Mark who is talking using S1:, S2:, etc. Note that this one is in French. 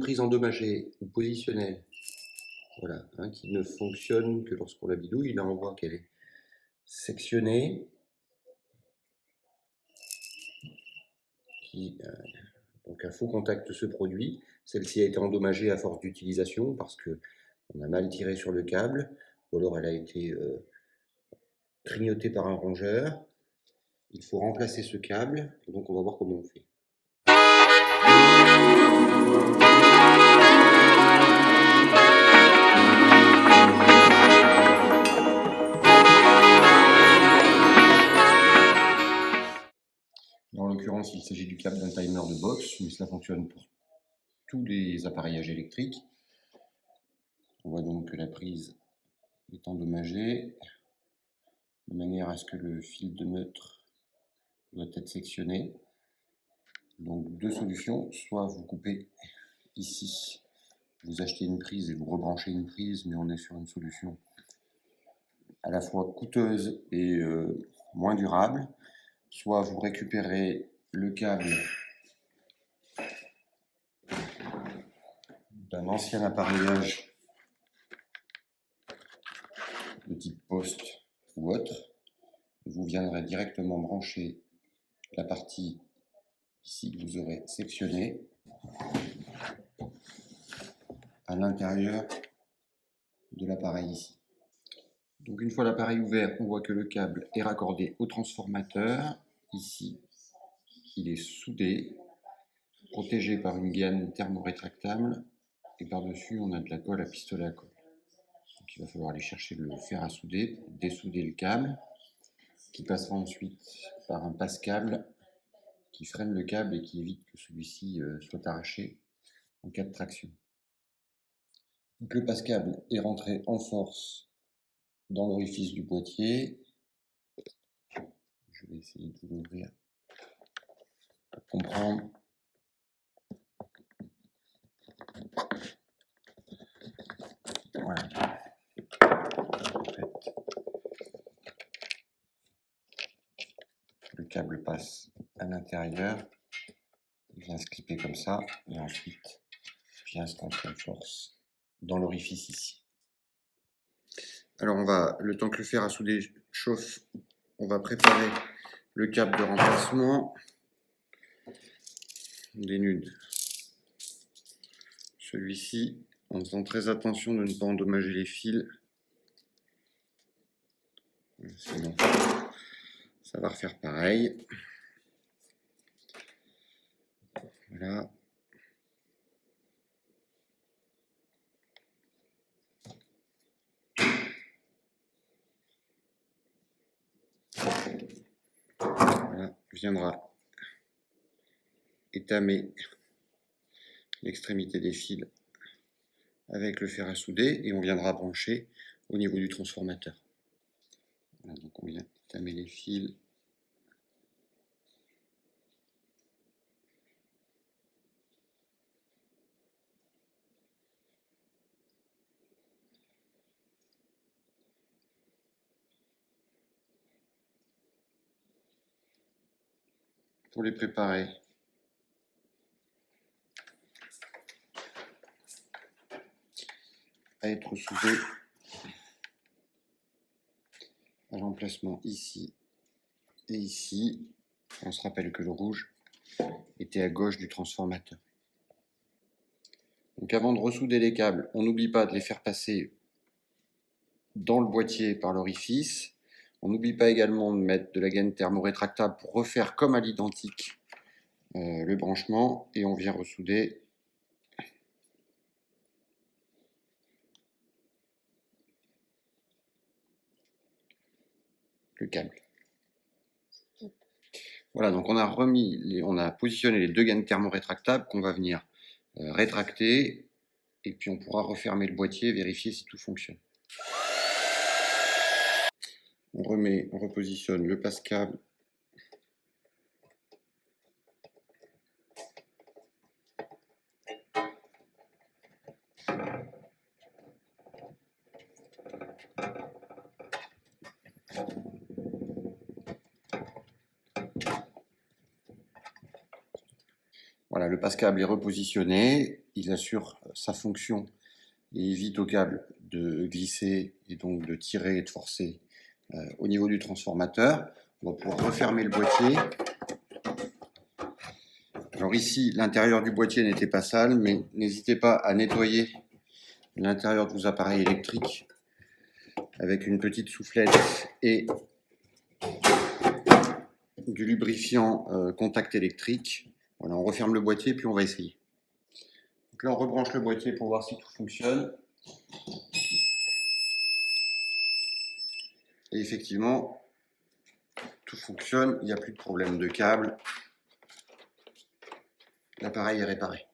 S1: prise endommagée ou positionnelle, voilà, hein, qui ne fonctionne que lorsqu'on la bidouille, là on voit qu'elle est sectionnée, donc un faux contact se produit. Celle-ci a été endommagée à force d'utilisation parce qu'on a mal tiré sur le câble, ou alors elle a été trignotée par un rongeur. Il faut remplacer ce câble, et donc on va voir comment on fait. En l'occurrence, il s'agit du câble d'un timer de box, mais cela fonctionne pour tous les appareillages électriques. On voit donc que la prise est endommagée, de manière à ce que le fil de neutre doit être sectionné. Donc deux solutions, soit vous coupez ici, vous achetez une prise et vous rebranchez une prise, mais on est sur une solution à la fois coûteuse et moins durable, soit vous récupérez le câble d'un ancien appareillage de type poste ou autre, et vous viendrez directement brancher la partie ici que vous aurez sectionnée à l'intérieur de l'appareil ici. Donc une fois l'appareil ouvert, on voit que le câble est raccordé au transformateur. Ici, il est soudé, protégé par une gaine thermorétractable, et par-dessus, on a de la colle à pistolet à colle. Donc il va falloir aller chercher le fer à souder pour dessouder le câble, qui passera ensuite par un passe-câble qui freine le câble et qui évite que celui-ci soit arraché en cas de traction. Donc le passe-câble est rentré en force dans l'orifice du boîtier. Je vais essayer de vous l'ouvrir pour comprendre. Voilà. En fait, le câble passe à l'intérieur, il vient se clipper comme ça, et ensuite vient se rentrer en force dans l'orifice ici. Alors le temps que le fer à souder chauffe, on va préparer le câble de remplacement. On dénude celui-ci en faisant très attention de ne pas endommager les fils. Sinon, ça va refaire pareil. Voilà. Voilà, viendra étamer l'extrémité des fils avec le fer à souder et on viendra brancher au niveau du transformateur. Voilà, donc on vient étamer les fils. Pour les préparer, à être soudés à l'emplacement ici et ici. On se rappelle que le rouge était à gauche du transformateur. Donc avant de ressouder les câbles, on n'oublie pas de les faire passer dans le boîtier par l'orifice. On n'oublie pas également de mettre de la gaine thermorétractable pour refaire comme à l'identique le branchement, et on vient ressouder le câble. Voilà, donc on a positionné les deux gaines thermorétractables qu'on va venir rétracter, et puis on pourra refermer le boîtier et vérifier si tout fonctionne. On repositionne le passe-câble. Voilà, le passe-câble est repositionné. il assure sa fonction et évite au câble de glisser et donc de tirer et de forcer au niveau du transformateur. On va pouvoir refermer le boîtier. Alors ici, l'intérieur du boîtier n'était pas sale, mais n'hésitez pas à nettoyer l'intérieur de vos appareils électriques avec une petite soufflette et du lubrifiant contact électrique. Voilà, on referme le boîtier puis on va essayer. Donc là, on rebranche le boîtier pour voir si tout fonctionne. Et effectivement, tout fonctionne, il n'y a plus de problème de câble. L'appareil est réparé.